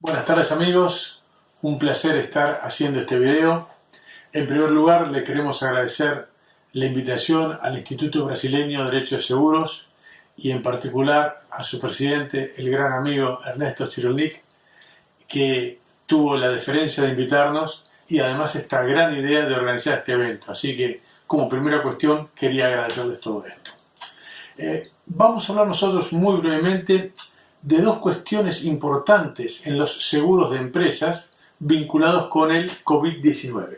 Buenas tardes amigos, un placer estar haciendo este video. En primer lugar le queremos agradecer la invitación al Instituto Brasileño de Derecho de Seguros y en particular a su presidente, el gran amigo Ernesto Cyrulnik, que tuvo la deferencia de invitarnos y además esta gran idea de organizar este evento. Así que como primera cuestión quería agradecerles todo esto. Vamos a hablar nosotros muy brevemente de dos cuestiones importantes en los seguros de empresas vinculados con el COVID-19.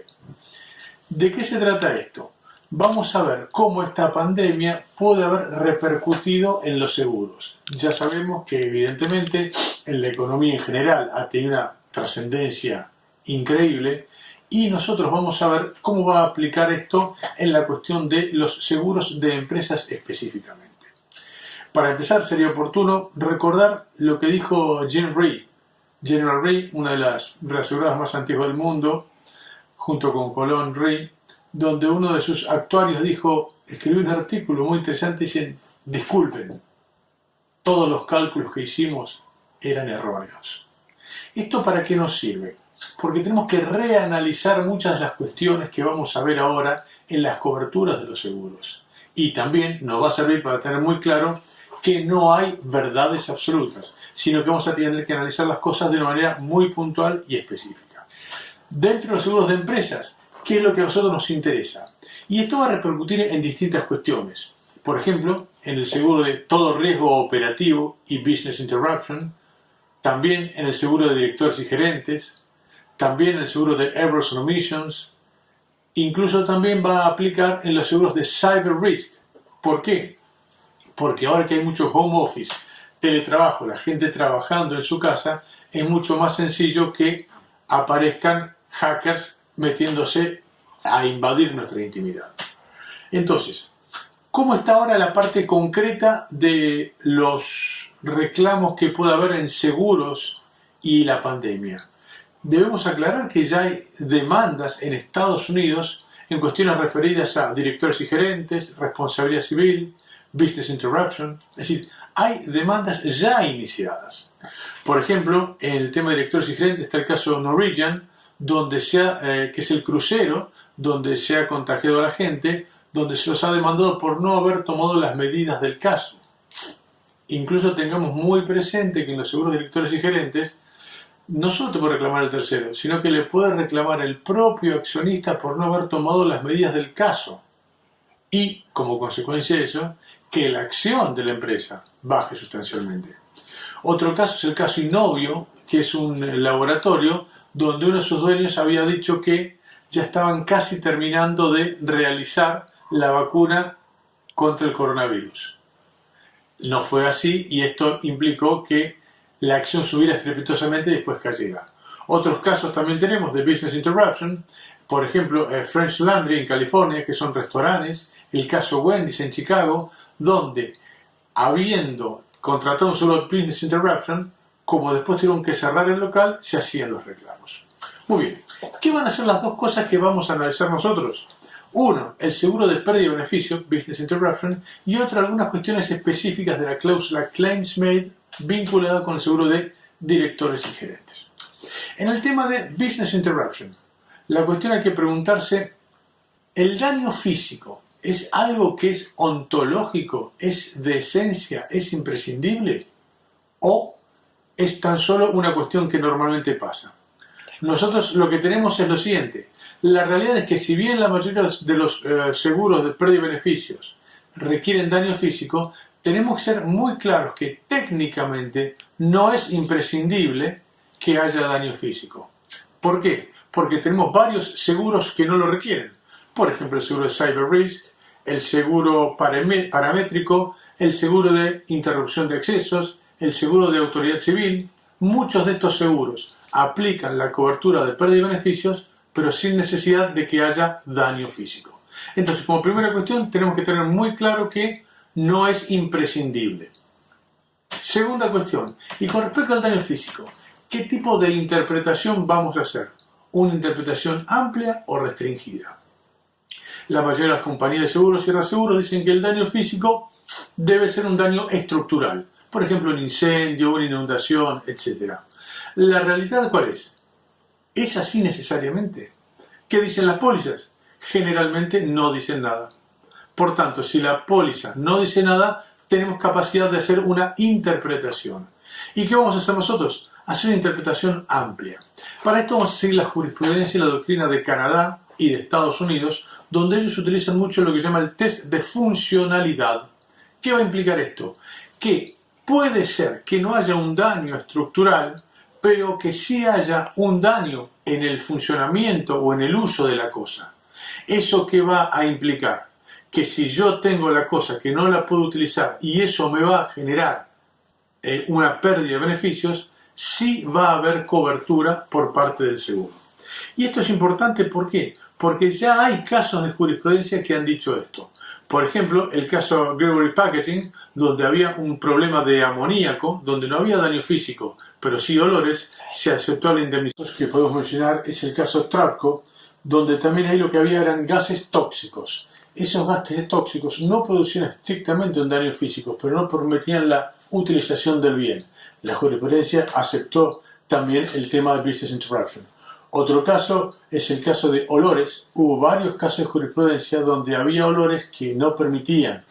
¿De qué se trata esto? Vamos a ver cómo esta pandemia puede haber repercutido en los seguros. Ya sabemos que evidentemente en la economía en general ha tenido una trascendencia increíble y nosotros vamos a ver cómo va a aplicar esto en la cuestión de los seguros de empresas específicamente. Para empezar sería oportuno recordar lo que dijo Jim Rhee. General Rhee, una de las reaseguradoras más antiguas del mundo, junto con Colón Rhee, donde uno de sus actuarios escribió un artículo muy interesante diciendo: disculpen, todos los cálculos que hicimos eran erróneos. ¿Esto para qué nos sirve? Porque tenemos que reanalizar muchas de las cuestiones que vamos a ver ahora en las coberturas de los seguros. Y también nos va a servir para tener muy claro que no hay verdades absolutas, sino que vamos a tener que analizar las cosas de una manera muy puntual y específica. Dentro de los seguros de empresas, ¿qué es lo que a nosotros nos interesa? Y esto va a repercutir en distintas cuestiones. Por ejemplo, en el seguro de todo riesgo operativo y business interruption, también en el seguro de directores y gerentes, también en el seguro de errors and omissions, incluso también va a aplicar en los seguros de cyber risk. ¿Por qué? Porque ahora que hay mucho home office, teletrabajo, la gente trabajando en su casa, es mucho más sencillo que aparezcan hackers metiéndose a invadir nuestra intimidad. Entonces, ¿cómo está ahora la parte concreta de los reclamos que puede haber en seguros y la pandemia? Debemos aclarar que ya hay demandas en Estados Unidos en cuestiones referidas a directores y gerentes, responsabilidad civil, business interruption, es decir, hay demandas ya iniciadas. Por ejemplo, en el tema de directores y gerentes está el caso de Norwegian, que es el crucero donde se ha contagiado a la gente, donde se los ha demandado por no haber tomado las medidas del caso. Incluso tengamos muy presente que en los seguros de directores y gerentes no solo te puede reclamar el tercero, sino que le puede reclamar el propio accionista por no haber tomado las medidas del caso. Y, como consecuencia de eso, que la acción de la empresa baje sustancialmente. Otro caso es el caso Inovio, que es un laboratorio donde uno de sus dueños había dicho que ya estaban casi terminando de realizar la vacuna contra el coronavirus. No fue así y esto implicó que la acción subiera estrepitosamente y después cayera. Otros casos también tenemos de business interruption, por ejemplo, French Laundry en California, que son restaurantes, el caso Wendy's en Chicago, donde habiendo contratado un solo business interruption, como después tuvieron que cerrar el local, se hacían los reclamos. Muy bien, ¿qué van a ser las dos cosas que vamos a analizar nosotros? Uno, el seguro de pérdida y beneficio, business interruption, y otro, algunas cuestiones específicas de la cláusula claims made vinculada con el seguro de directores y gerentes. En el tema de business interruption, la cuestión hay que preguntarse, ¿el daño físico es algo que es ontológico, es de esencia, es imprescindible? ¿O es tan solo una cuestión que normalmente pasa? Nosotros lo que tenemos es lo siguiente. La realidad es que si bien la mayoría de los seguros de pérdida y beneficios requieren daño físico, tenemos que ser muy claros que técnicamente no es imprescindible que haya daño físico. ¿Por qué? Porque tenemos varios seguros que no lo requieren. Por ejemplo, el seguro de cyber risk, el seguro paramétrico, el seguro de interrupción de accesos, el seguro de autoridad civil. Muchos de estos seguros aplican la cobertura de pérdida y beneficios, pero sin necesidad de que haya daño físico. Entonces, como primera cuestión, tenemos que tener muy claro que no es imprescindible. Segunda cuestión, y con respecto al daño físico, ¿qué tipo de interpretación vamos a hacer? ¿Una interpretación amplia o restringida? La mayoría de las compañías de seguros y reaseguros dicen que el daño físico debe ser un daño estructural. Por ejemplo, un incendio, una inundación, etc. ¿La realidad cuál es? ¿Es así necesariamente? ¿Qué dicen las pólizas? Generalmente no dicen nada. Por tanto, si la póliza no dice nada, tenemos capacidad de hacer una interpretación. ¿Y qué vamos a hacer nosotros? Hacer una interpretación amplia. Para esto vamos a seguir la jurisprudencia y la doctrina de Canadá y de Estados Unidos, donde ellos utilizan mucho lo que se llama el test de funcionalidad. ¿Qué va a implicar esto? Que puede ser que no haya un daño estructural, pero que sí haya un daño en el funcionamiento o en el uso de la cosa. ¿Eso qué va a implicar? Que si yo tengo la cosa que no la puedo utilizar y eso me va a generar una pérdida de beneficios, sí va a haber cobertura por parte del seguro. Y esto es importante, ¿por qué? Porque ya hay casos de jurisprudencia que han dicho esto. Por ejemplo, el caso Gregory Packaging, donde había un problema de amoníaco, donde no había daño físico, pero sí olores, se aceptó la indemnización. Que podemos mencionar es el caso Trapco, donde también ahí lo que había eran gases tóxicos. Esos gases tóxicos no producían estrictamente un daño físico, pero no permitían la utilización del bien. La jurisprudencia aceptó también el tema de business interruption. Otro caso es el caso de olores. Hubo varios casos de jurisprudencia donde había olores que no permitían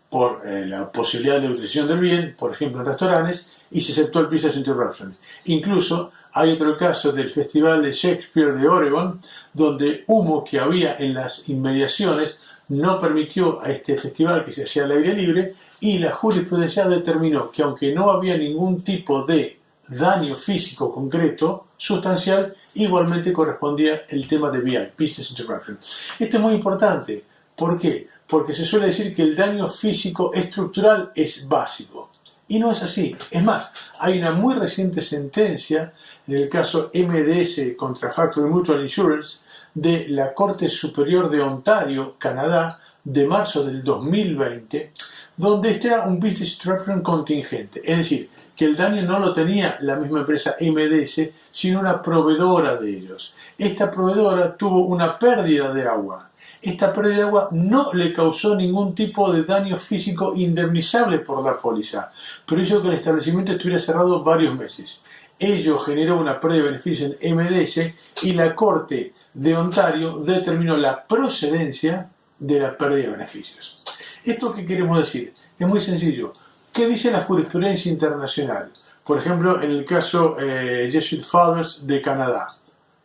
por la posibilidad de utilización del bien, por ejemplo en restaurantes, y se aceptó el business interruption. Incluso hay otro caso del Festival de Shakespeare de Oregon, donde humo que había en las inmediaciones no permitió a este festival que se hacía al aire libre, y la jurisprudencia determinó que aunque no había ningún tipo de daño físico concreto, sustancial, igualmente correspondía el tema de BI, Business Interruption. Esto es muy importante. ¿Por qué? Porque se suele decir que el daño físico estructural es básico. Y no es así. Es más, hay una muy reciente sentencia en el caso MDS contra Factory Mutual Insurance de la Corte Superior de Ontario, Canadá, de marzo del 2020, donde este era un business interruption contingente. Es decir, que el daño no lo tenía la misma empresa MDS, sino una proveedora de ellos. Esta proveedora tuvo una pérdida de agua. Esta pérdida de agua no le causó ningún tipo de daño físico indemnizable por la póliza, pero hizo que el establecimiento estuviera cerrado varios meses. Ello generó una pérdida de beneficio en MDS y la Corte de Ontario determinó la procedencia de la pérdida de beneficios. ¿Esto qué queremos decir? Es muy sencillo. ¿Qué dice la jurisprudencia internacional? Por ejemplo, en el caso Jesuit Fathers de Canadá,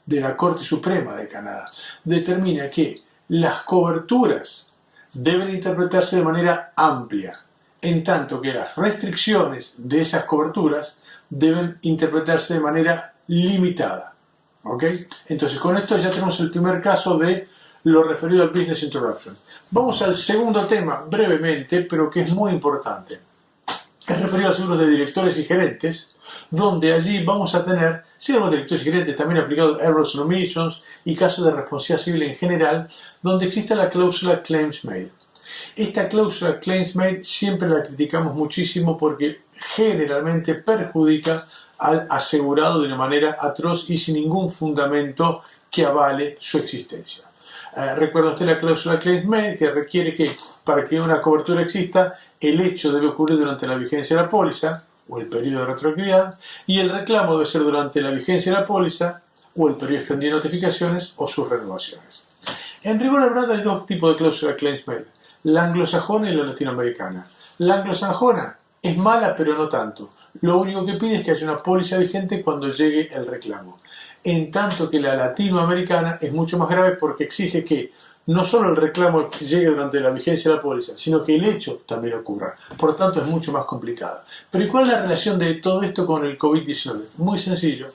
de la Corte Suprema de Canadá, determina que las coberturas deben interpretarse de manera amplia, en tanto que las restricciones de esas coberturas deben interpretarse de manera limitada. ¿Ok? Entonces, con esto ya tenemos el primer caso de lo referido al business interruption. Vamos al segundo tema, brevemente, pero que es muy importante. Es referido a seguros de directores y gerentes, donde allí vamos a tener seguros de directores y gerentes también aplicados a errors and omissions y casos de responsabilidad civil en general, donde existe la cláusula claims made. Esta cláusula claims made siempre la criticamos muchísimo porque generalmente perjudica al asegurado de una manera atroz y sin ningún fundamento que avale su existencia. Recuerda usted la cláusula claims made, que requiere que para que una cobertura exista, el hecho debe ocurrir durante la vigencia de la póliza o el periodo de retroactividad, y el reclamo debe ser durante la vigencia de la póliza o el periodo extendido de notificaciones o sus renovaciones. En rigor de verdad hay dos tipos de cláusula claims made, la anglosajona y la latinoamericana. La anglosajona es mala pero no tanto. Lo único que pide es que haya una póliza vigente cuando llegue el reclamo. En tanto que la latinoamericana es mucho más grave porque exige que no solo el reclamo llegue durante la vigencia de la póliza, sino que el hecho también ocurra. Por lo tanto, es mucho más complicado. Pero ¿y cuál es la relación de todo esto con el COVID-19? Muy sencillo.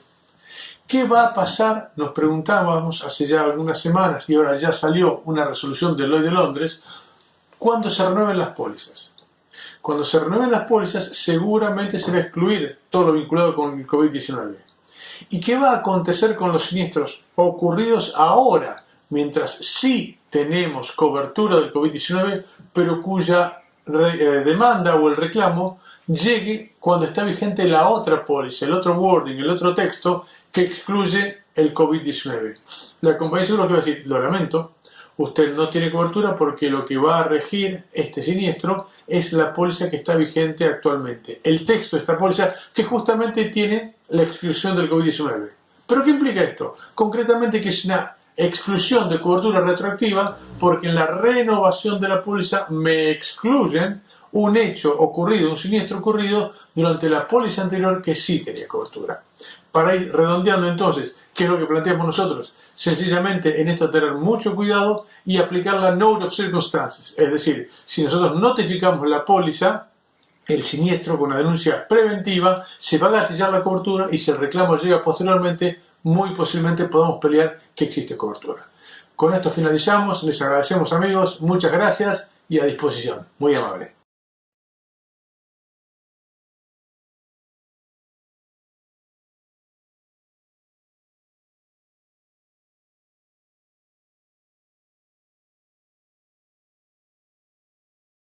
¿Qué va a pasar? Nos preguntábamos hace ya algunas semanas y ahora ya salió una resolución del Lloyd's de Londres, cuando se renueven las pólizas. Cuando se renueven las pólizas, seguramente se va a excluir todo lo vinculado con el COVID-19. ¿Y qué va a acontecer con los siniestros ocurridos ahora, mientras sí tenemos cobertura del COVID-19, pero cuya demanda o el reclamo llegue cuando está vigente la otra póliza, el otro wording, el otro texto que excluye el COVID-19? La compañía seguro que va a decir, lo lamento, usted no tiene cobertura porque lo que va a regir este siniestro es la póliza que está vigente actualmente. El texto de esta póliza que justamente tiene la exclusión del COVID-19. ¿Pero qué implica esto? Concretamente que es una exclusión de cobertura retroactiva porque en la renovación de la póliza me excluyen un hecho ocurrido, un siniestro ocurrido durante la póliza anterior que sí tenía cobertura. Para ir redondeando entonces, ¿qué es lo que planteamos nosotros? Sencillamente en esto tener mucho cuidado y aplicar la Note of Circumstances. Es decir, si nosotros notificamos la póliza, el siniestro con una denuncia preventiva, se va a gatillar la cobertura y si el reclamo llega posteriormente, muy posiblemente podamos pelear que existe cobertura. Con esto finalizamos, les agradecemos amigos, muchas gracias y a disposición. Muy amable.